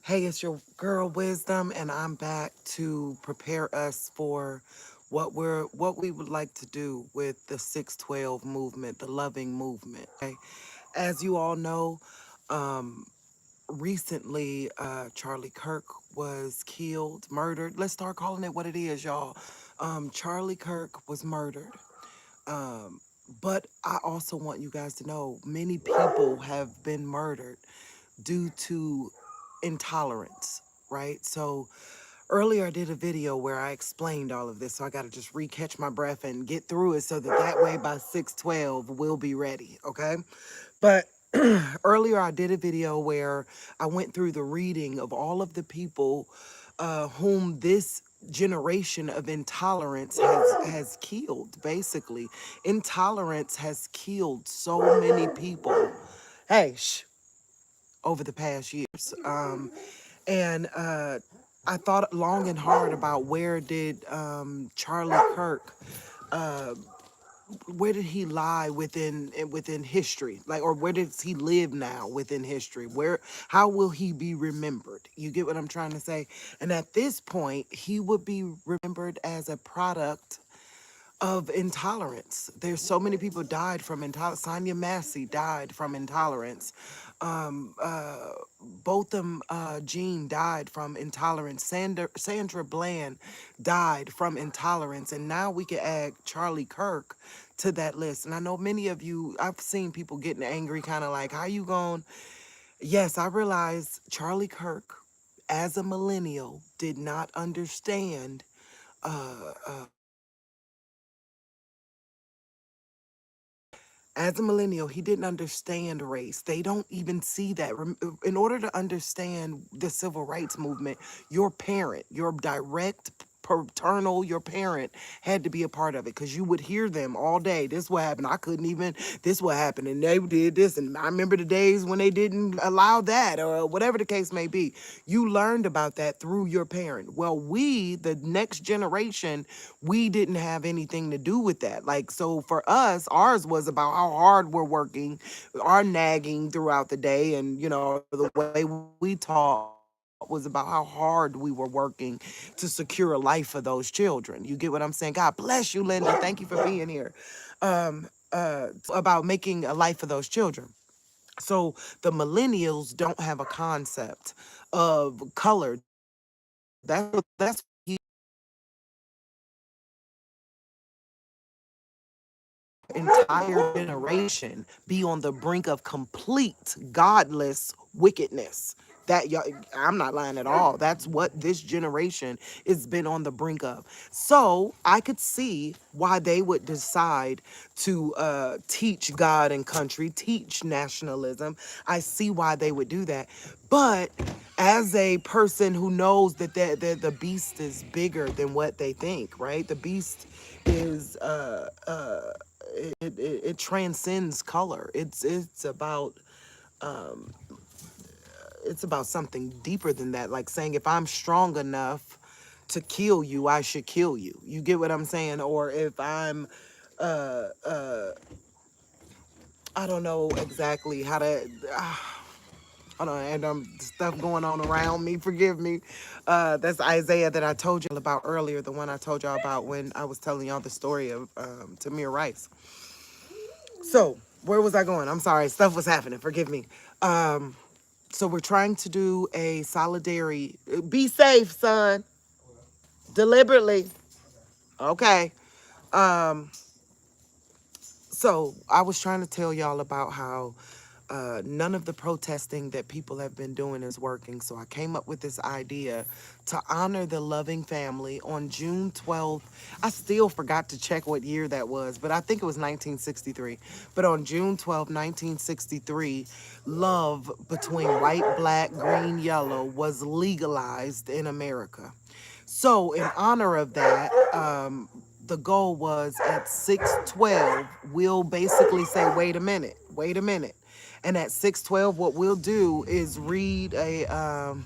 Hey, it's your girl Wisdom, and I'm back to prepare us for what we would like to do with the 612 movement, the loving movement. Okay, as you all know, um, recently Charlie Kirk was killed, murdered. Let's start calling it what it is, y'all. Charlie Kirk was murdered. Um, but I also want you guys to know many people have been murdered due to intolerance, right? So earlier I did a video where I explained all of this, so I got to just re-catch my breath and get through it so that way by 612 we'll be ready, okay? But earlier I did a video where I went through the reading of all of the people whom this generation of intolerance has killed, basically. Intolerance has killed so many people. Hey, shh, over the past years. And I thought long and hard about where did Charlie Kirk, uh, where did he lie within history, like, or where does he live now within history? How will he be remembered? You get what I'm trying to say? And at this point, he would be remembered as a product of intolerance. There's so many people died from intolerance. Sonia Massey died from intolerance. Um, uh, Botham Jean died from intolerance. Sandra Bland died from intolerance. And now we can add Charlie Kirk to that list. And I know many of you, I've seen people getting angry, kind of like, how you going? Yes, I realize Charlie Kirk, as a millennial, did not understand as a millennial, he didn't understand race. They don't even see that. In order to understand the civil rights movement, your parent, your direct paternal, your parent had to be a part of it because you would hear them all day. This what happened. I couldn't even, this what happened. And they did this. And I remember the days when they didn't allow that or whatever the case may be. You learned about that through your parent. Well, we, the next generation, we didn't have anything to do with that. Like, so for us, ours was about how hard we're working, our nagging throughout the day, and, the way we taught was about how hard we were working to secure a life for those children. You get what I'm saying? God bless you, Linda. Thank you for being here. About making a life for those children. So the millennials don't have a concept of color. That's entire generation be on the brink of complete godless wickedness. That y'all, I'm not lying at all. That's what this generation has been on the brink of. So I could see why they would decide to teach God and country, teach nationalism. I see why they would do that. But as a person who knows that the beast is bigger than what they think, right? The beast is it transcends color. It's about something deeper than that. Like saying if I'm strong enough to kill you, I should kill you. You get what I'm saying? Or if I'm I don't know exactly how to hold on, and stuff going on around me. Forgive me. That's Isaiah that I told you about earlier, the one I told y'all about when I was telling y'all the story of Tamir Rice. So, where was I going? I'm sorry, stuff was happening. Forgive me. So we're trying to do a solidarity. Be safe, son. Deliberately. Okay. So I was trying to tell y'all about how none of the protesting that people have been doing is working. So I came up with this idea to honor the loving family on June 12th. I still forgot to check what year that was, but I think it was 1963. But on June 12th, 1963, love between white, black, green, yellow was legalized in America. So in honor of that, the goal was at 612, we'll basically say, wait a minute. And at 612, what we'll do is read at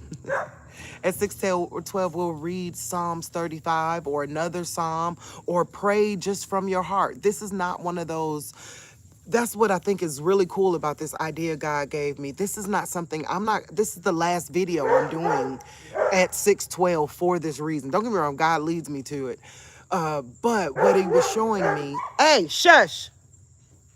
612, we'll read Psalms 35 or another Psalm or pray just from your heart. This is not one of those that's what I think is really cool about this idea God gave me. This is not something this is the last video I'm doing at 612 for this reason. Don't get me wrong, God leads me to it. But what he was showing me, hey, shush.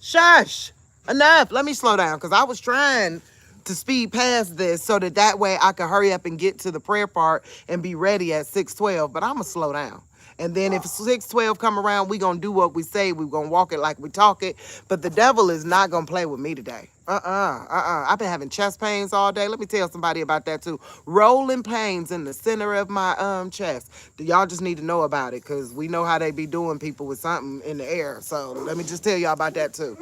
Shush! Enough. Let me slow down because I was trying to speed past this so that way I could hurry up and get to the prayer part and be ready at 612. But I'm gonna slow down. And then if 612 come around, we gonna do what we say. We gonna walk it like we talk it. But the devil is not gonna play with me today. I've been having chest pains all day. Let me tell somebody about that too. Rolling pains in the center of my chest. Y'all just need to know about it because we know how they be doing people with something in the air. So let me just tell y'all about that too.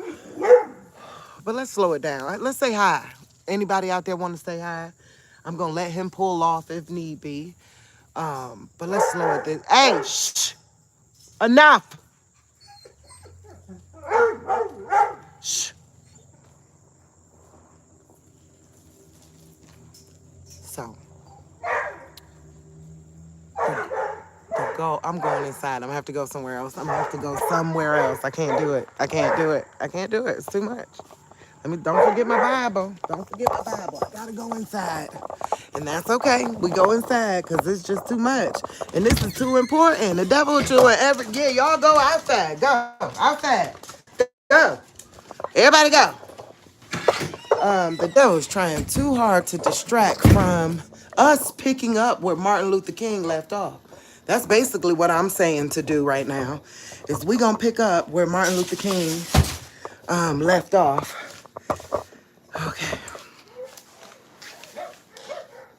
But let's slow it down. Let's say hi. Anybody out there want to say hi? I'm gonna let him pull off if need be. But let's slow it down. Hey, shh! Enough! Shh. So I'm going inside. I'm gonna have to go somewhere else. I'm gonna have to go somewhere else. I can't do it. I can't do it. I can't do it. It's too much. Don't forget my Bible. Don't forget my Bible. I gotta go inside. And that's okay. We go inside because it's just too much. And this is too important. The devil doing yeah, y'all go outside. Go. Outside. Go. Everybody go. The devil's trying too hard to distract from us picking up where Martin Luther King left off. That's basically what I'm saying to do right now, is we gonna pick up where Martin Luther King left off. Okay.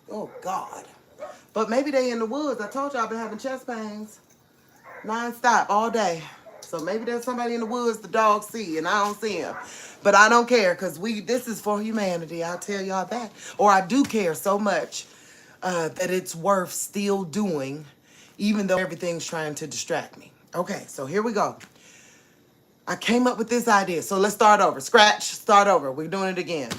Oh God. But maybe they in the woods. I told you I've been having chest pains non-stop all day. So maybe there's somebody in the woods the dogs see and I don't see him. But I don't care because this is for humanity. I'll tell y'all that. Or I do care so much that it's worth still doing, even though everything's trying to distract me. Okay, so here we go. I came up with this idea. So let's start over. Scratch, start over. We're doing it again.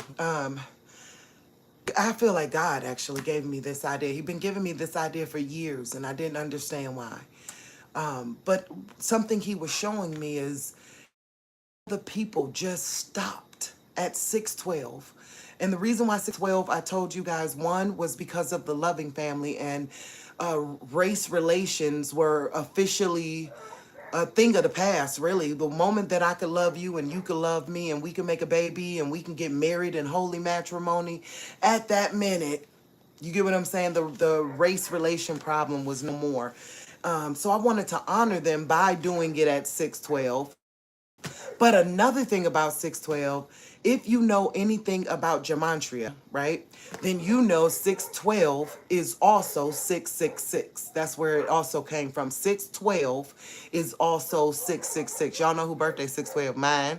I feel like God actually gave me this idea. He's been giving me this idea for years, and I didn't understand why. But something he was showing me is the people just stopped at 612. And the reason why 612, I told you guys, one was because of the Loving family and race relations were officially a thing of the past, really. The moment that I could love you and you could love me and we can make a baby and we can get married in holy matrimony, at that minute, you get what I'm saying? The race relation problem was no more. So I wanted to honor them by doing it at 612. But another thing about 612, if you know anything about gematria, right, then you know 612 is also 666. That's where it also came from. 612 is also 666. Y'all know who birthday 612? Mine.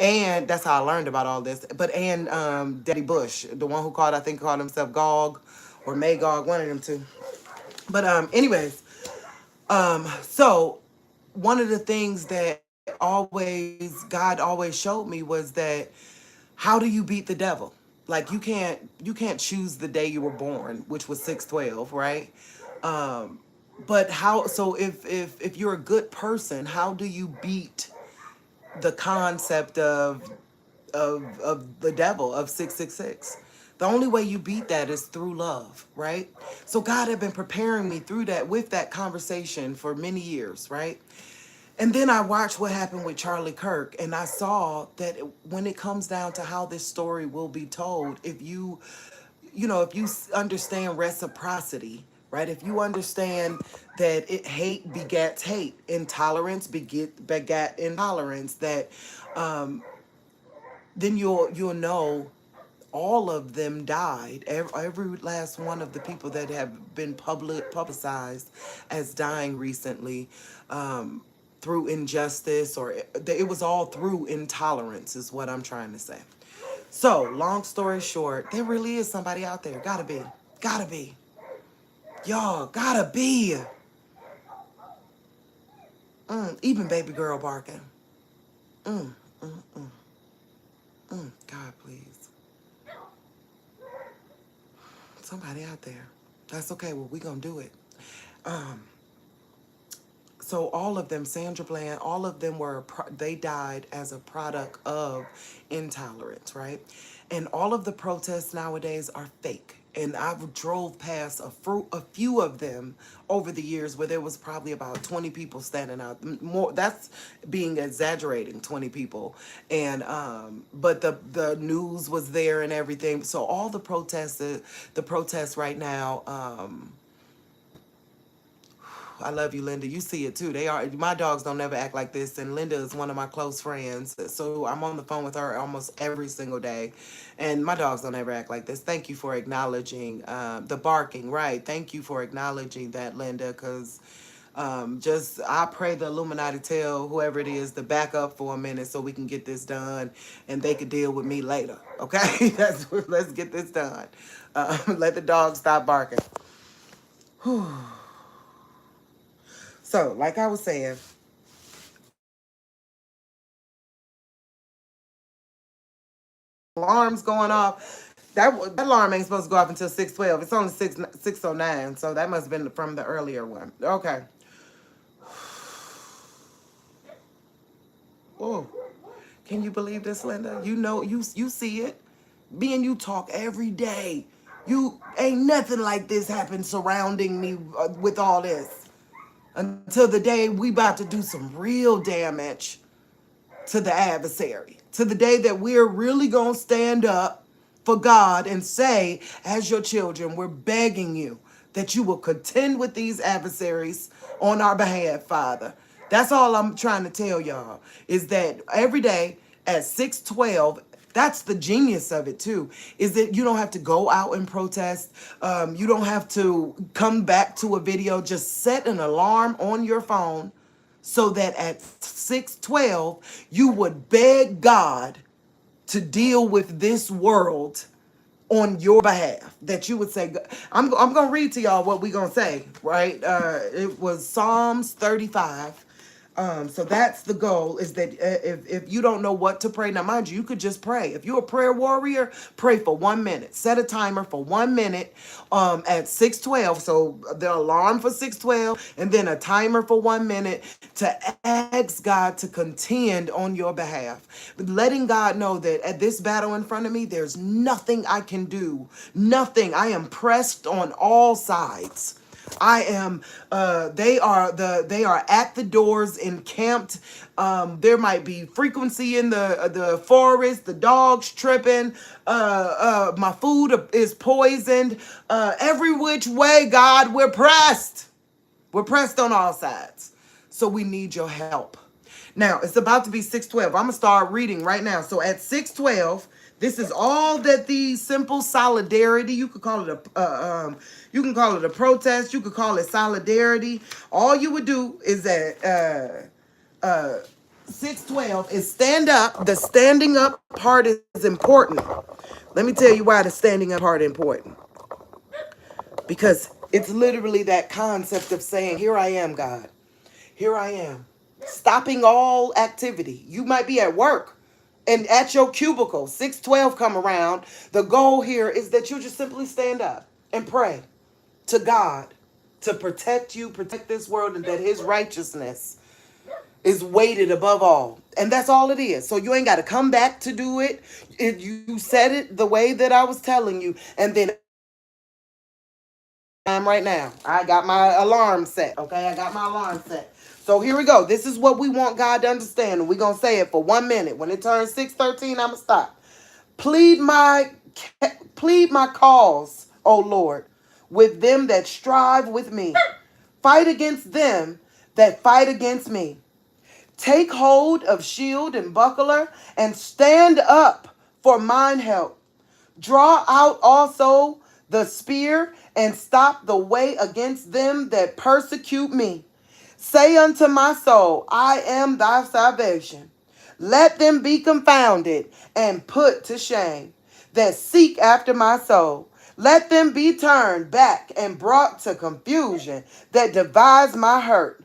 And that's how I learned about all this. And Daddy Bush, the one who called himself Gog or Magog, one of them two. But anyways, so one of the things that God always showed me was that how do you beat the devil? Like you can't choose the day you were born, which was 612, right? But how so if you're a good person, how do you beat the concept of the devil of 666? The only way you beat that is through love, right? So God had been preparing me through that with that conversation for many years, right? And then I watched what happened with Charlie Kirk, and I saw that when it comes down to how this story will be told, if you understand reciprocity, right? If you understand that hate begets hate, intolerance begat intolerance, that then you'll know all of them died. Every last one of the people that have been publicized as dying recently, through injustice, or it was all through intolerance, is what I'm trying to say. So, long story short, there really is somebody out there. Gotta be. Y'all, gotta be. Even baby girl barking. God, please. Somebody out there. That's okay. Well, we gonna do it. So all of them, Sandra Bland, all of them they died as a product of intolerance, right? And all of the protests nowadays are fake. And I've drove past a few of them over the years where there was probably about 20 people standing out. More, that's being exaggerating, 20 people. And but the news was there and everything. So all the protests right now. I love you, Linda. You see it too. They are my dogs don't never act like this, and Linda is one of my close friends. So I'm on the phone with her almost every single day, and my dogs don't ever act like this. Thank you for acknowledging the barking. Right. Thank you for acknowledging that, Linda, because just I pray the Illuminati tell whoever it is to back up for a minute so we can get this done, and they could deal with me later. Okay, let's get this done. Let the dogs stop barking. So, like I was saying, alarms going off. That alarm ain't supposed to go off until 6:12. It's only 6:09, so that must have been from the earlier one. Okay. Oh, can you believe this, Linda? You know, you see it. Me and you talk every day. You ain't nothing like this happen surrounding me with all this until the day we about to do some real damage to the adversary, to the day that we're really going to stand up for God and say, as your children, we're begging you that you will contend with these adversaries on our behalf, Father. That's all I'm trying to tell y'all, is that every day at 6:12, that's the genius of it too, is that you don't have to go out and protest. You don't have to come back to a video. Just set an alarm on your phone so that at 6:12 you would beg God to deal with this world on your behalf. That you would say, I'm going to read to y'all what we're going to say, right? It was Psalms 35. So that's the goal, is that if you don't know what to pray, now mind you, you could just pray. If you're a prayer warrior, pray for 1 minute. Set a timer for 1 minute at 6:12. So the alarm for 6:12, and then a timer for 1 minute to ask God to contend on your behalf. Letting God know that at this battle in front of me, there's nothing I can do. Nothing. I am pressed on all sides. I am they are at the doors encamped. There might be frequency in the forest, the dogs tripping, my food is poisoned. Every which way, God, we're pressed. We're pressed on all sides. So we need your help. Now, it's about to be 6:12. I'm going to start reading right now. So at 6:12, this is all that the simple solidarity, you could call it you can call it a protest, you could call it solidarity. All you would do is at 6:12 is stand up. The standing up part is important. Let me tell you why the standing up part is important. Because it's literally that concept of saying, here I am, God. Here I am. Stopping all activity. You might be at work and at your cubicle, 6:12 come around. The goal here is that you just simply stand up and pray to God to protect you, protect this world, and that his righteousness is weighted above all. And that's all it is. So you ain't got to come back to do it. You said it the way that I was telling you. And then time right now. I got my alarm set. Okay, I got my alarm set. So here we go. This is what we want God to understand. And we're going to say it for 1 minute. When it turns 6:13, I'm going to stop. Plead my cause, O Lord, with them that strive with me. Fight against them that fight against me. Take hold of shield and buckler and stand up for mine help. Draw out also the spear and stop the way against them that persecute me. Say unto my soul, I am thy salvation. Let them be confounded and put to shame that seek after my soul. Let them be turned back and brought to confusion that devise my hurt.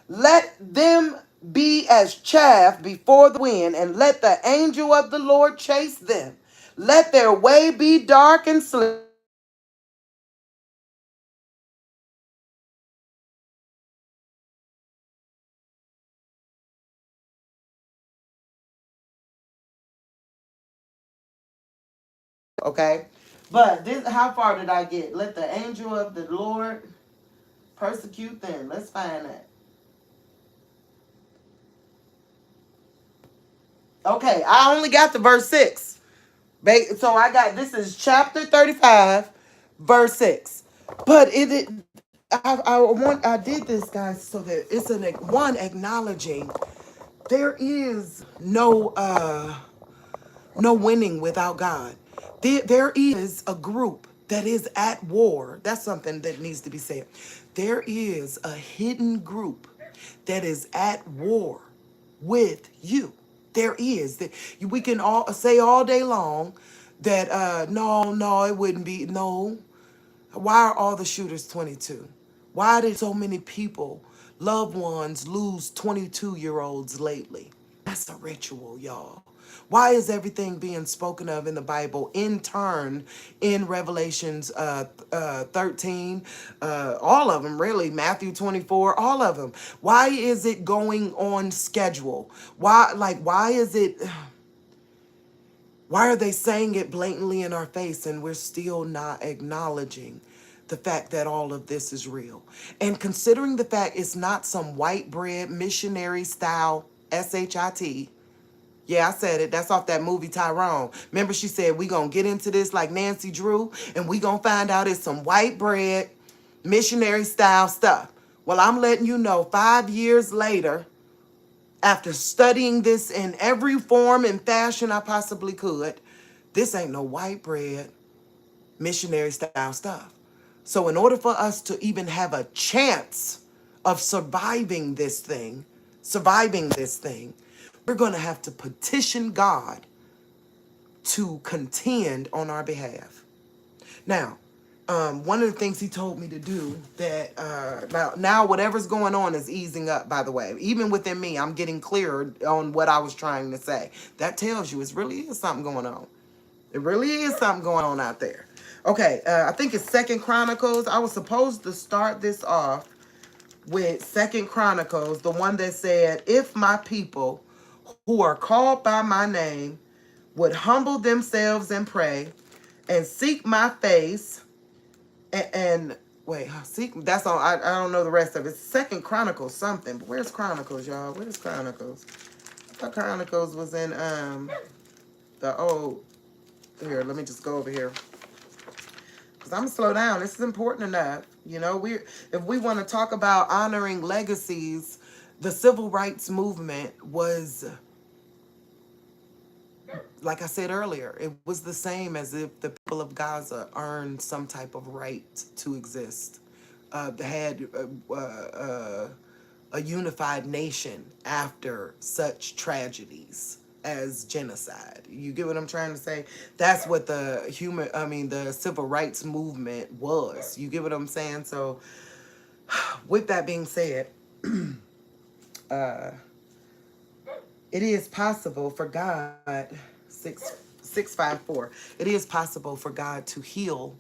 Let them be as chaff before the wind, and let the angel of the Lord chase them. Let their way be dark and slippery. Okay? But this, how far did I get? Let the angel of the Lord persecute them. Let's find that. Okay, I only got to verse 6. So I got, this is chapter 35, verse 6. But I did this, guys, so that it's one acknowledging there is no winning without God. There is a group that is at war. That's something that needs to be said. There is a hidden group that is at war with you. There is. We can all say all day long that no, it wouldn't be. No. Why are all the shooters 22? Why did so many people, loved ones, lose 22-year-olds lately? That's a ritual, y'all. Why is everything being spoken of in the Bible in turn in Revelations 13, all of them really, Matthew 24, all of them? Why is it going on schedule? Why is it, why are they saying it blatantly in our face and we're still not acknowledging the fact that all of this is real? And considering the fact it's not some white bread missionary style SHIT. Yeah, I said it. That's off that movie Tyrone. Remember she said we gonna get into this like Nancy Drew and we gonna find out it's some white bread missionary style stuff. Well, I'm letting you know 5 years later, after studying this in every form and fashion I possibly could, this ain't no white bread, missionary style stuff. So in order for us to even have a chance of surviving this thing, we're going to have to petition God to contend on our behalf. Now, one of the things he told me to do that now whatever's going on is easing up, by the way. Even within me, I'm getting clearer on what I was trying to say. That tells you it really is something going on. It really is something going on out there. Okay, I think it's Second Chronicles. I was supposed to start this off with Second Chronicles, the one that said, if my people who are called by my name would humble themselves and pray and seek my face and wait, seek, that's all. I don't know the rest of it. Second Chronicles something. But where's Chronicles, y'all? Where's Chronicles? I thought Chronicles was in the old. Here, let me just go over here. Because I'm going to slow down. This is important enough. You know, if we want to talk about honoring legacies, the civil rights movement was, like I said earlier, it was the same as if the people of Gaza earned some type of right to exist. They had a unified nation after such tragedies as genocide. You get what I'm trying to say? That's what the civil rights movement was. You get what I'm saying? So with that being said, it is possible for God, 654, it is possible for God to heal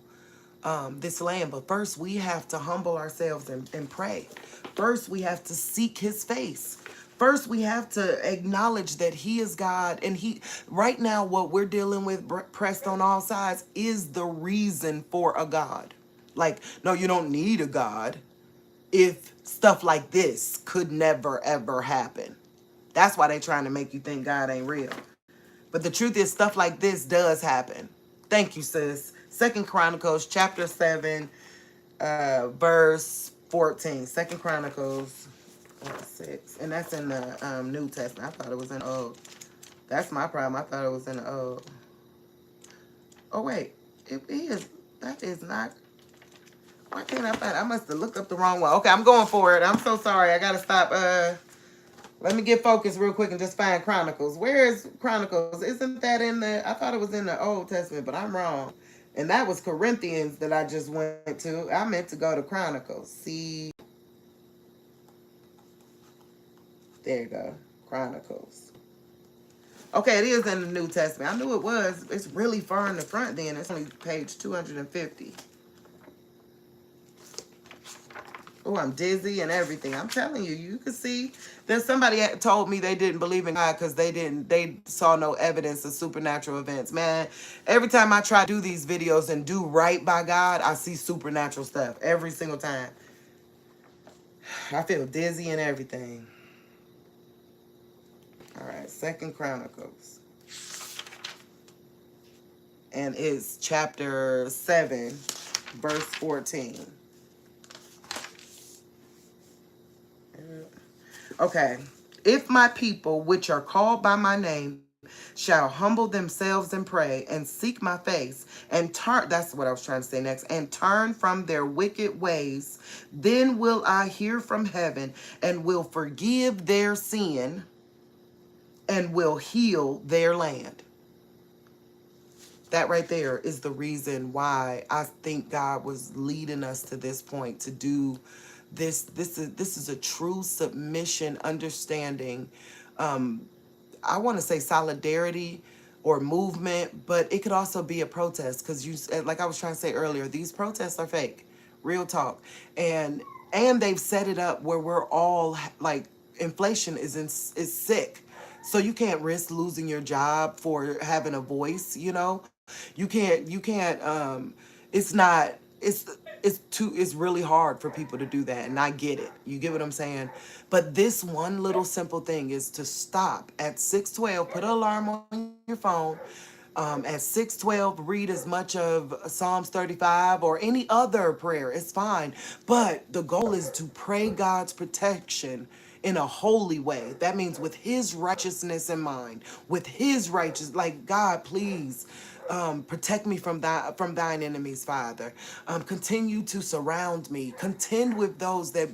this land. But first we have to humble ourselves and pray. First we have to seek his face. First we have to acknowledge that he is God, and he, right now what we're dealing with pressed on all sides is the reason for a God. Like, no, you don't need a God if stuff like this could never ever happen. That's why they're trying to make you think God ain't real. But the truth is, stuff like this does happen. Thank you, sis. Second Chronicles chapter 7, verse 14. Second Chronicles 6. And that's in the New Testament. I thought it was in the Old. That's my problem. I thought it was in the Old. Oh, wait. It is. That is not. Why can't I find it? I must have looked up the wrong one. Okay, I'm going for it. I'm so sorry. I got to stop. Let me get focused real quick and just find Chronicles. Where is Chronicles? Isn't that in the, I thought it was in the Old Testament, but I'm wrong. And that was Corinthians that I just went to. I meant to go to Chronicles. See, there you go. Chronicles. Okay, it is in the New Testament. I knew it was. It's really far in the front then. It's only page 250. Oh, I'm dizzy and everything. I'm telling you, you can see. There's somebody that told me they didn't believe in God because they saw no evidence of supernatural events. Man, every time I try to do these videos and do right by God, I see supernatural stuff every single time. I feel dizzy and everything. All right, Second Chronicles. And it's chapter 7, verse 14. Okay. If my people, which are called by my name, shall humble themselves and pray and seek my face and turn, that's what I was trying to say next, and turn from their wicked ways, then will I hear from heaven and will forgive their sin and will heal their land. That right there is the reason why I think God was leading us to this point to do this. This is a true submission, understanding. I want to say solidarity or movement, but it could also be a protest because like I was trying to say earlier, these protests are fake, real talk, and they've set it up where we're all like inflation is sick, so you can't risk losing your job for having a voice. You can't. It's not. It's really hard for people to do that, and I get it. You get what I'm saying? But this one little simple thing is to stop at 6:12, put an alarm on your phone. At 6:12, read as much of Psalms 35 or any other prayer. It's fine. But the goal is to pray God's protection in a holy way. That means with his righteousness in mind, with his righteous, like, God, please protect me from thine enemies, Father. Continue to surround me. Contend with those that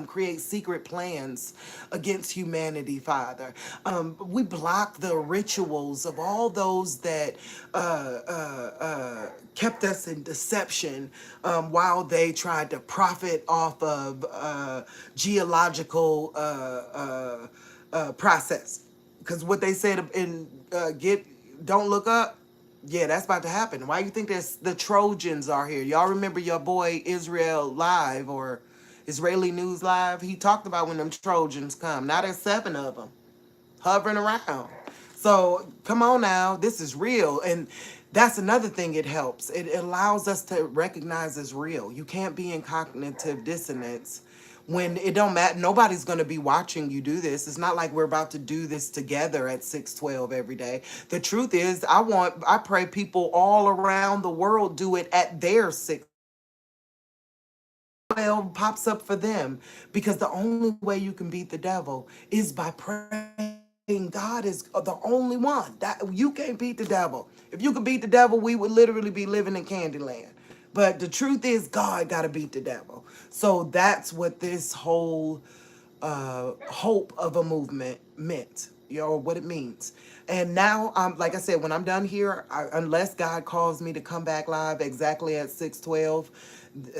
create secret plans against humanity, Father. We block the rituals of all those that kept us in deception while they tried to profit off of geological process. Because what they said in don't look up. Yeah, that's about to happen. Why you think the Trojans are here? Y'all remember your boy Israel Live or Israeli News Live? He talked about when them Trojans come. Now there's 7 of them hovering around. So come on now, this is real. And that's another thing it helps. It allows us to recognize as real. You can't be in cognitive dissonance when it don't matter. Nobody's going to be watching you do this. It's not like we're about to do this together at 6:12 every day. The truth is, I pray people all around the world do it at their 6:12 pops up for them, because the only way you can beat the devil is by praying. God is the only one that you can't beat the devil. If you could beat the devil, we would literally be living in Candyland. But the truth is, God got to beat the devil. So that's what this whole hope of a movement meant, what it means. And now, like I said, when I'm done here, unless God calls me to come back live exactly at 6:12,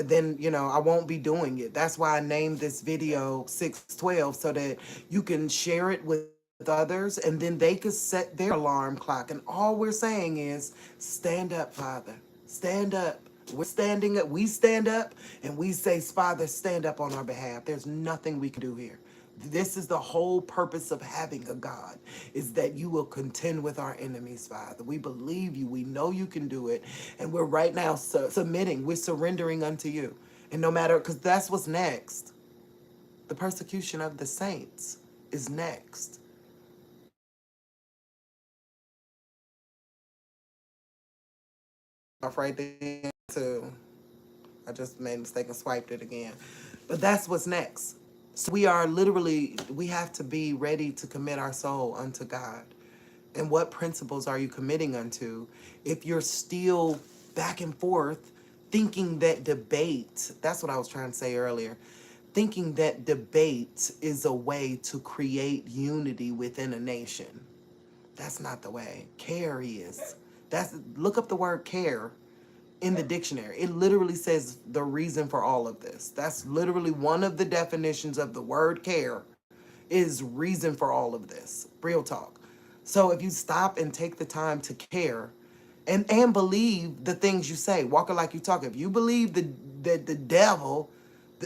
then I won't be doing it. That's why I named this video 6:12, so that you can share it with others, and then they could set their alarm clock. And all we're saying is, stand up, Father, stand up. We're standing up. We stand up and we say, Father, stand up on our behalf. There's nothing we can do here. This is the whole purpose of having a God, is that you will contend with our enemies, Father. We believe you. We know you can do it. And we're right now submitting. We're surrendering unto you. And no matter, because that's what's next. The persecution of the saints is next. Off right there too. I just made a mistake and swiped it again. But that's what's next. So we have to be ready to commit our soul unto God. And what principles are you committing unto if you're still back and forth thinking that debate, that's what I was trying to say earlier, thinking that debate is a way to create unity within a nation. That's not the way. Care is. Look up the word care in the dictionary. It literally says the reason for all of this. That's literally one of the definitions of the word care, is reason for all of this. Real talk. So if you stop and take the time to care and believe the things you say, walk it like you talk. If you believe that the devil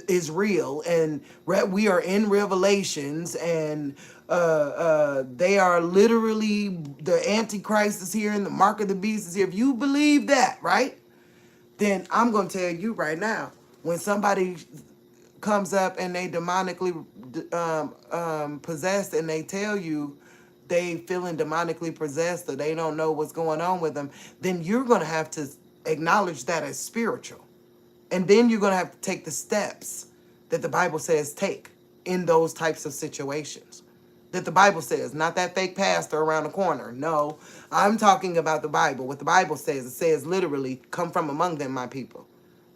is real, and we are in Revelations, and they are literally, the Antichrist is here and the mark of the beast is here. If you believe that, right, then I'm going to tell you right now, when somebody comes up and they demonically possessed, and they tell you they feeling demonically possessed, or they don't know what's going on with them, then you're going to have to acknowledge that as spiritual. And then you're going to have to take the steps that the Bible says take in those types of situations. That the Bible says, not that fake pastor around the corner. No, I'm talking about the Bible. What the Bible says, it says literally, come from among them, my people.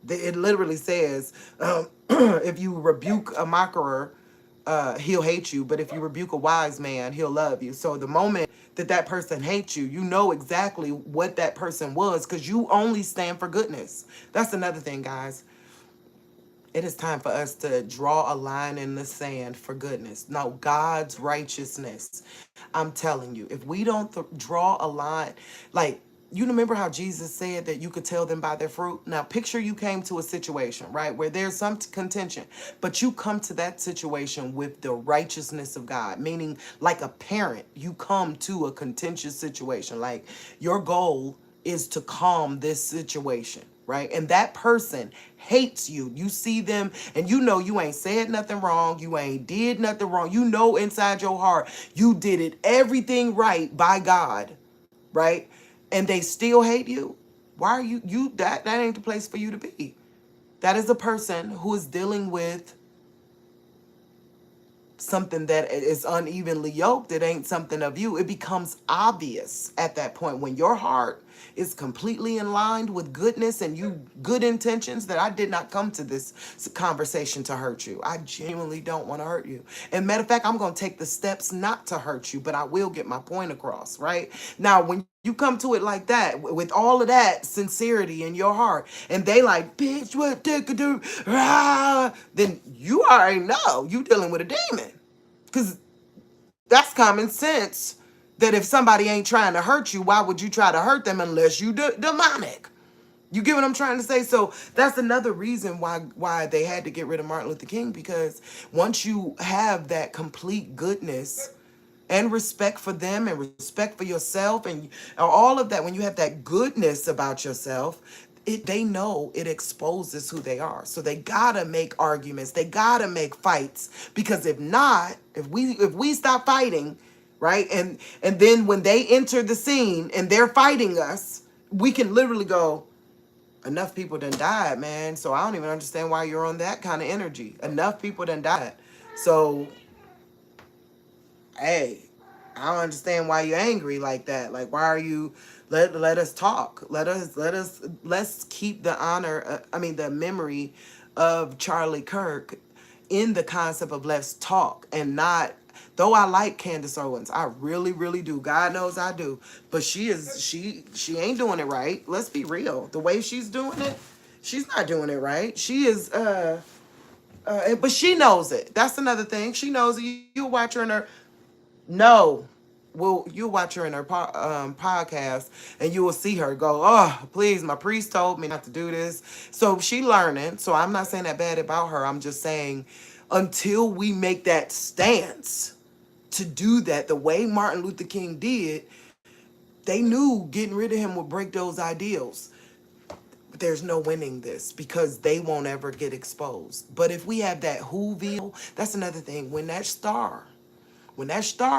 It literally says, if you rebuke a mocker, he'll hate you. But if you rebuke a wise man, he'll love you. So the moment that that person hates you, you know exactly what that person was, because you only stand for goodness. That's another thing, guys. It is time for us to draw a line in the sand for goodness. No, God's righteousness. I'm telling you, if we don't draw a line, like, you remember how Jesus said that you could tell them by their fruit? Now, picture you came to a situation, right, where there's some contention, but you come to that situation with the righteousness of God, meaning like a parent, you come to a contentious situation. Like, your goal is to calm this situation, right? And that person hates you. You see them and you know you ain't said nothing wrong. You ain't did nothing wrong. You know inside your heart you did it everything right by God, right? And they still hate you. Why are you that ain't the place for you to be. That is a person who is dealing with something that is unevenly yoked. It ain't something of you. It becomes obvious at that point when your heart is completely in line with goodness and you good intentions, that I did not come to this conversation to hurt you. I genuinely don't want to hurt you. And matter of fact, I'm going to take the steps not to hurt you, but I will get my point across, right? Now, when you come to it like that, with all of that sincerity in your heart, and they like, bitch, what they could do, then you already know you dealing with a demon. Because that's common sense, that if somebody ain't trying to hurt you, why would you try to hurt them unless you demonic? You get what I'm trying to say? So that's another reason why they had to get rid of Martin Luther King, because once you have that complete goodness and respect for them and respect for yourself and all of that, when you have that goodness about yourself, they know it exposes who they are. So they gotta make arguments, they gotta make fights, because if not, if we stop fighting, right, and then when they enter the scene and they're fighting us, we can literally go, enough people done died, man. So I don't even understand why you're on that kind of energy. Enough people done died. So hey, I don't understand why you're angry like that. Like, why are you? Let us talk. Let's keep the honor. The memory of Charlie Kirk in the concept of let's talk, and not. Though I like Candace Owens, I really, really do. God knows I do. But she ain't doing it right. Let's be real. The way she's doing it, she's not doing it right. She is but she knows it. That's another thing. She knows it. You'll watch her in her. No. Well, you'll watch her in her podcast, and you will see her go, oh, please, my priest told me not to do this. So she learning. So I'm not saying that bad about her. I'm just saying, until we make that stance to do that the way Martin Luther King did, they knew getting rid of him would break those ideals. But there's no winning this, because they won't ever get exposed. But if we have that Whoville, that's another thing. When that star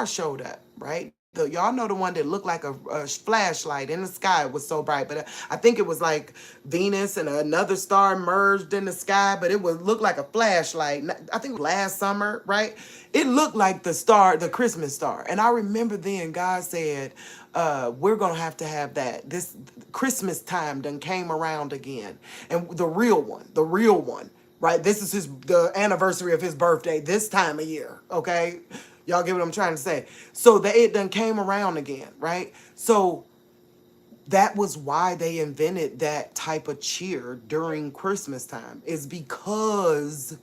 showed up, right? Y'all know the one that looked like a flashlight in the sky. It was so bright, but I think it was like Venus and another star merged in the sky, but it would look like a flashlight. I think last summer, right? It looked like the star, the Christmas star. And I remember then God said, we're going to have that. This Christmas time done came around again. And the real one, right? This is the anniversary of his birthday this time of year, okay? Y'all get what I'm trying to say? So it done came around again, right? So that was why they invented that type of cheer during Christmas time, is because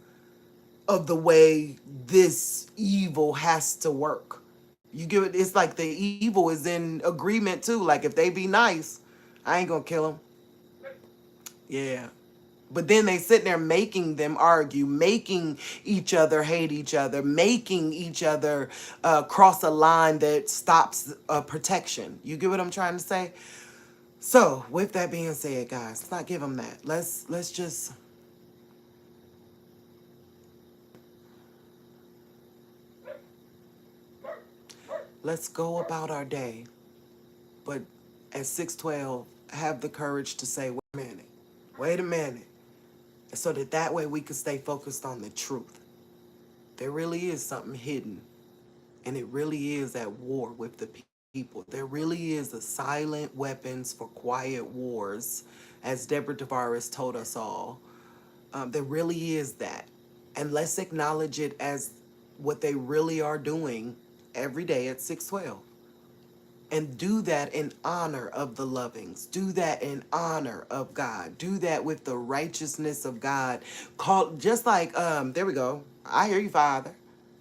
of the way this evil has to work. You give it, it's like the evil is in agreement too. Like, if they be nice, I ain't gonna kill them. Yeah. But then they sit there making them argue, making each other hate each other, making each other cross a line that stops protection. You get what I'm trying to say? So with that being said, guys, let's not give them that. Let's just let's go about our day. But at 612, have the courage to say, wait a minute, so that way we can stay focused on the truth. There really is something hidden, and it really is at war with the people. There really is a silent weapons for quiet wars, as Deborah Tavares told us all. There really is that. And let's acknowledge it as what they really are doing every day at 612. And do that in honor of the lovings. Do that in honor of God. Do that with the righteousness of God. Call just like there we go. I hear you, Father.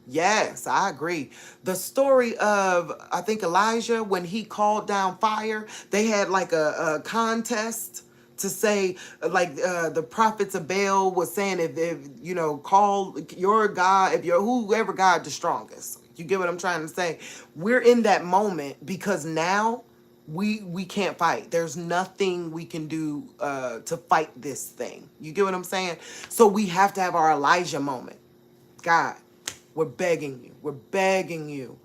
Yes, I agree. The story of, I think, Elijah, when he called down fire, they had like a contest to say, like the prophets of Baal was saying, if you know, call your God, if you're whoever God the strongest. You get what I'm trying to say? We're in that moment because now we can't fight. There's nothing we can do to fight this thing. You get what I'm saying? So we have to have our Elijah moment. God, we're begging you. We're begging you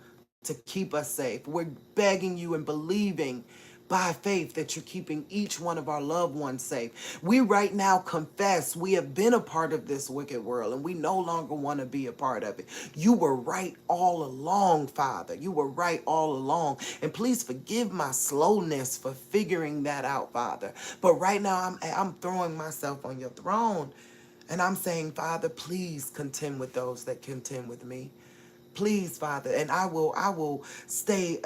to keep us safe. We're begging you and believing by faith that you're keeping each one of our loved ones safe. We right now confess we have been a part of this wicked world and we no longer want to be a part of it. You were right all along, Father. You were right all along. And please forgive my slowness for figuring that out, Father. But right now I'm throwing myself on your throne. And I'm saying, Father, please contend with those that contend with me. Please, Father, and I will stay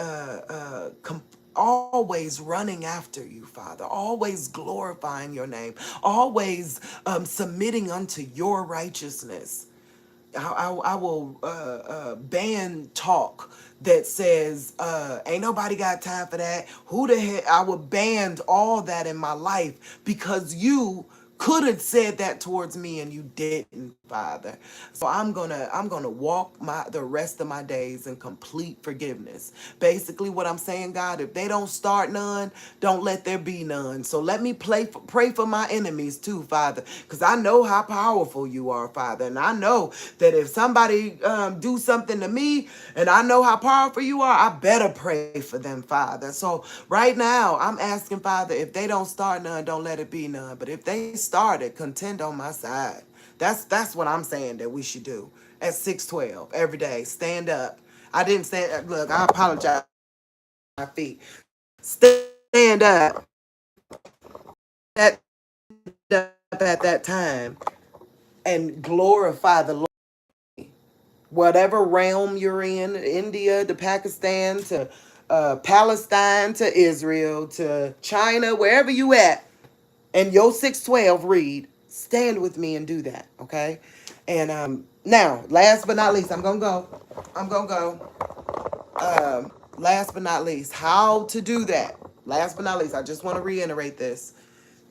always running after you, Father, always glorifying your name, always submitting unto your righteousness. I will ban talk that says, ain't nobody got time for that. Who the heck? I will ban all that in my life because you could have said that towards me and you didn't, Father. So I'm gonna walk the rest of my days in complete forgiveness. Basically what I'm saying, God, if they don't start none, don't let there be none. So let me pray for my enemies too, Father, because I know how powerful you are, Father. And I know that if somebody do something to me and I know how powerful you are, I better pray for them, Father. So right now I'm asking, Father, if they don't start none, don't let it be none. But if they started, contend on my side. That's what I'm saying that we should do at 612 every day. Stand up. I didn't stand. Look, I apologize. My feet. Stand up. Stand up at that time and glorify the Lord. Whatever realm you're in, India to Pakistan to Palestine to Israel to China, wherever you at, and your 612 read, stand with me and do that, okay? And now, last but not least, I'm gonna go. I'm gonna go. Last but not least, how to do that. Last but not least, I just want to reiterate this.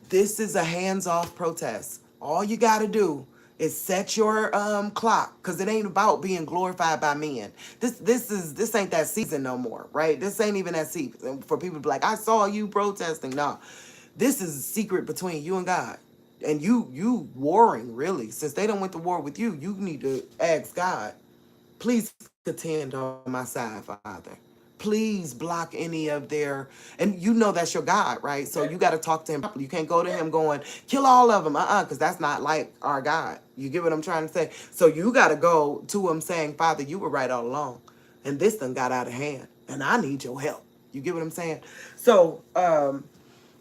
This is a hands-off protest. All you got to do is set your clock, because it ain't about being glorified by men. This ain't that season no more, right? This ain't even that season for people to be like, I saw you protesting. No, this is a secret between you and God, and you warring really. Since they don't went to war with you, you need to ask God, please contend on my side, Father. Please block any of their, and you know that's your God, right? So you got to talk to him. You can't go to him going, kill all of them, because that's not like our God. You get what I'm trying to say? So you got to go to him saying, Father, you were right all along, and this thing got out of hand, and I need your help. You get what I'm saying? So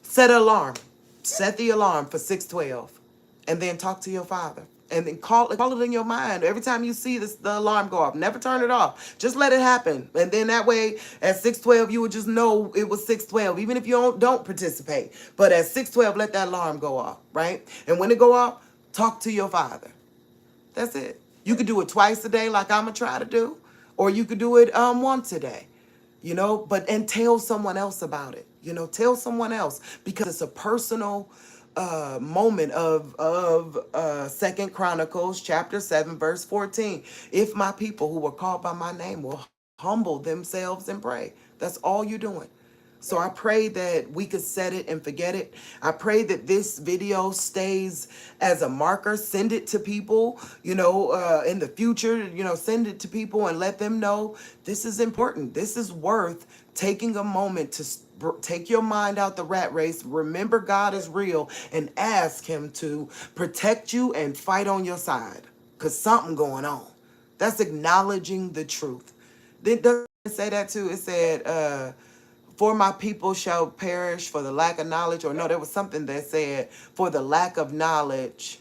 set an alarm. Set the alarm for 612, and then talk to your Father. And then call it in your mind. Every time you see the alarm go off, never turn it off. Just let it happen. And then that way, at 612, you would just know it was 612, even if you don't participate. But at 612, let that alarm go off, right? And when it go off, talk to your Father. That's it. You could do it twice a day like I'm going to try to do. Or you could do it once a day. But and tell someone else about it. Tell someone else, because it's a personal moment of Second Chronicles chapter 7 verse 14. If my people who are called by my name will humble themselves and pray. That's all you're doing. So I pray that we could set it and forget it. I pray that this video stays as a marker. Send it to people, in the future, send it to people and let them know this is important. This is worth taking a moment to take your mind out the rat race. Remember God is real and ask him to protect you and fight on your side because something going on. That's acknowledging the truth. Then does it say that too? It said, for my people shall perish for the lack of knowledge, or no, there was something that said for the lack of knowledge.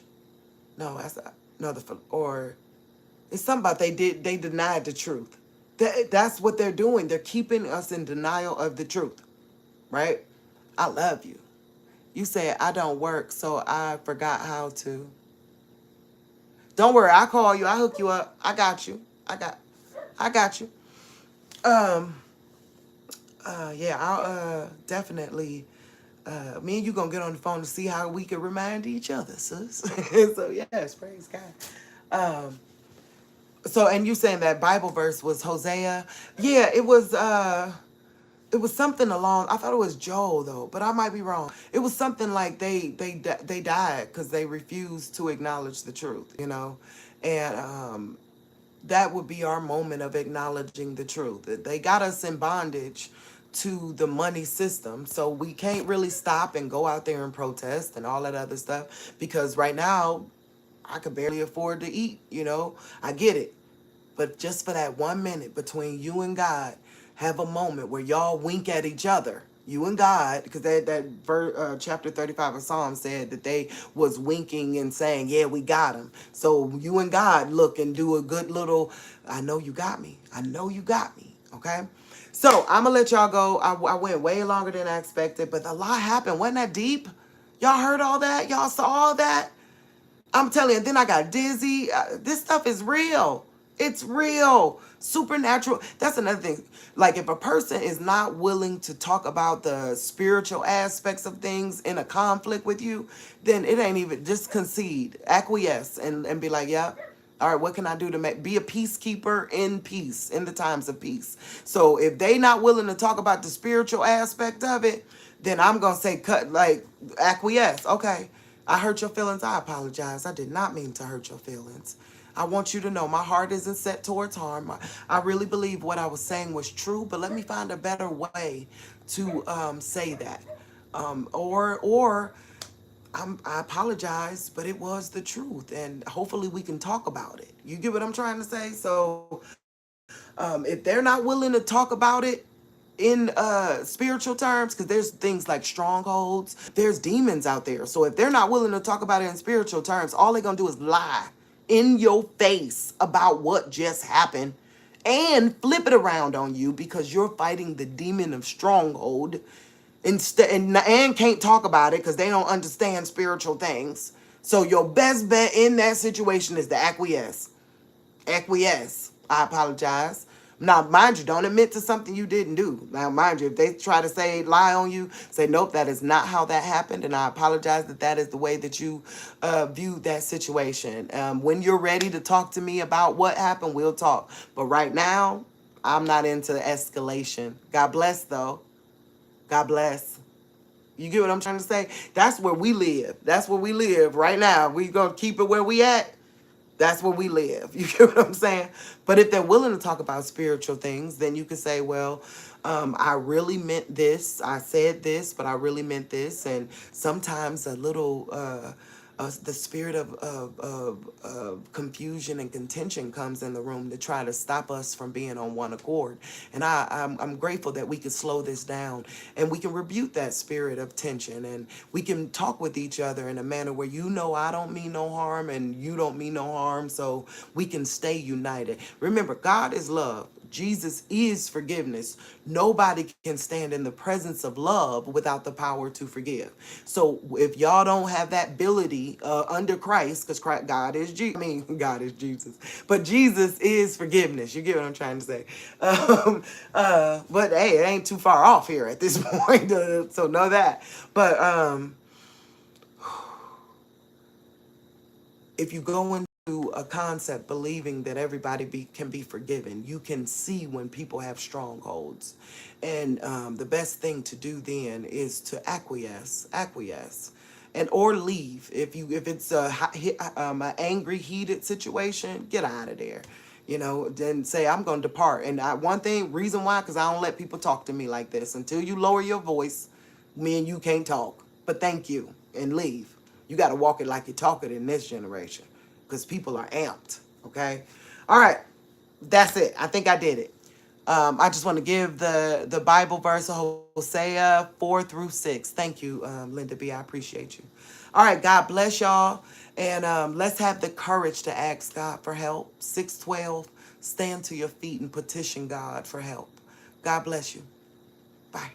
No, that's not, no, or it's something about they denied the truth. That's what they're doing. They're keeping us in denial of the truth, right? I love you. You said I don't work, so I forgot how to. Don't worry, I call you. I hook you up. I got you. I got you. Yeah, I'll definitely. Me and you gonna get on the phone to see how we can remind each other, sis. So yes, praise God. So and you saying that Bible verse was Hosea? Yeah, it was. It was something along. I thought it was Joel though, but I might be wrong. It was something like they died because they refused to acknowledge the truth, and that would be our moment of acknowledging the truth. They got us in bondage to the money system, so we can't really stop and go out there and protest and all that other stuff because right now I could barely afford to eat. I get it. But just for that 1 minute between you and God, have a moment where y'all wink at each other. You and God, because chapter 35 of Psalms said that they was winking and saying, yeah, we got him. So you and God look and do a good little, I know you got me. I know you got me. Okay? So I'm going to let y'all go. I went way longer than I expected, but a lot happened. Wasn't that deep? Y'all heard all that? Y'all saw all that? I'm telling you, then I got dizzy. This stuff is real. It's real. Supernatural. That's another thing. Like if a person is not willing to talk about the spiritual aspects of things in a conflict with you, then it ain't even, just concede, acquiesce and be like, yeah, all right, what can I do to be a peacekeeper in peace, in the times of peace? So if they not willing to talk about the spiritual aspect of it, then I'm going to say acquiesce. Okay. I hurt your feelings. I apologize. I did not mean to hurt your feelings. I want you to know my heart isn't set towards harm. I really believe what I was saying was true, but let me find a better way to say that. Or I apologize, but it was the truth, and hopefully we can talk about it. You get what I'm trying to say? So if they're not willing to talk about it in spiritual terms, because there's things like strongholds, there's demons out there. So if they're not willing to talk about it in spiritual terms, all they're gonna do is lie in your face about what just happened and flip it around on you because you're fighting the demon of stronghold instead, and can't talk about it because they don't understand spiritual things. So your best bet in that situation is to acquiesce. I apologize. Now, mind you, don't admit to something you didn't do. Now, mind you, if they try to lie on you, say, nope, that is not how that happened, and I apologize that is the way that you viewed that situation. When you're ready to talk to me about what happened, we'll talk. But right now, I'm not into escalation. God bless, though. God bless. You get what I'm trying to say? That's where we live. That's where we live right now. We gonna keep it where we at. That's where we live. You get what I'm saying? But if they're willing to talk about spiritual things, then you can say, well, I really meant this. I said this, but I really meant this. And sometimes a little, the spirit of confusion and contention comes in the room to try to stop us from being on one accord. And I'm grateful that we can slow this down and we can rebuke that spirit of tension, and we can talk with each other in a manner where I don't mean no harm and you don't mean no harm, so we can stay united. Remember, God is love. Jesus is forgiveness. Nobody can stand in the presence of love without the power to forgive. So if y'all don't have that ability under Christ, because God is Jesus. God is Jesus. But Jesus is forgiveness. You get what I'm trying to say? But hey, it ain't too far off here at this point. So know that. But if you go into a concept believing that everybody can be forgiven, you can see when people have strongholds. And the best thing to do then is to acquiesce, and or leave. If it's a angry, heated situation, get out of there. Then say, I'm going to depart. And one thing, reason why, because I don't let people talk to me like this. Until you lower your voice, me and you can't talk. But thank you, and leave. You got to walk it like you talk it in this generation, because people are amped. Okay. All right. That's it. I think I did it. I just want to give the Bible verse of Hosea 4-6. Thank you, Linda B. I appreciate you. All right. God bless y'all. And let's have the courage to ask God for help. 612, stand to your feet and petition God for help. God bless you. Bye.